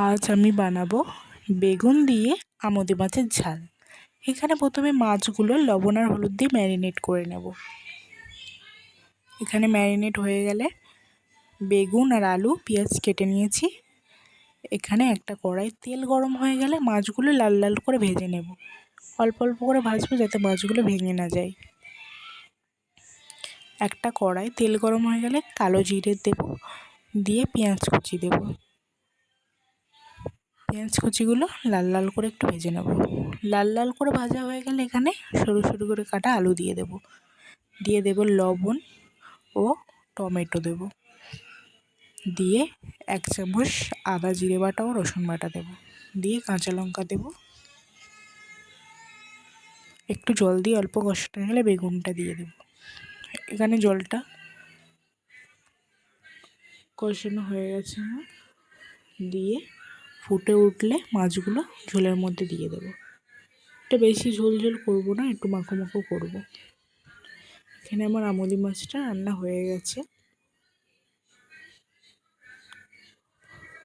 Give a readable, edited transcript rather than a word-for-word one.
আজ আমি বানাবো বেগুন দিয়ে আমোদে মাছের ঝাল। এখানে প্রথমে মাছগুলো লবণ আর হলুদ দিয়ে ম্যারিনেট করে নেব। এখানে ম্যারিনেট হয়ে গেলে বেগুন আর আলু পেঁয়াজ কেটে নিয়েছি। এখানে একটা কড়াই তেল গরম হয়ে গেলে মাছগুলো লাল লাল করে ভেজে নেব। অল্প অল্প করে ভাজবো যাতে মাছগুলো ভেঙে না যায়। একটা কড়াই তেল গরম হয়ে গেলে কালো জিরে দেব, দিয়ে পেঁয়াজ কুচি দেব। পেঁয়াজ কুচিগুলো লাল লাল করে একটু ভেজে নেব। লাল লাল করে ভাজা হয়ে গেলে এখানে সরু সরু করে কাটা আলু দিয়ে দেব লবণ ও টমেটো দেব, দিয়ে 1 চামচ আদা জিরে বাটা ও রসুন বাটা দেব, দিয়ে কাঁচা লঙ্কা দেব। একটু জল দিয়ে অল্প কষানো হলে বেগুনটা দিয়ে দেব। এখানে জলটা কষানো হয়ে গেছে আমার, দিয়ে ফুটে উঠলে মাছগুলো ঝোলের মধ্যে দিয়ে দেবো। এটা বেশি ঝোল ঝোল করবো না, একটু মাখো মাখো করবো। এখানে আমার আমোদি মাছটা রান্না হয়ে গেছে।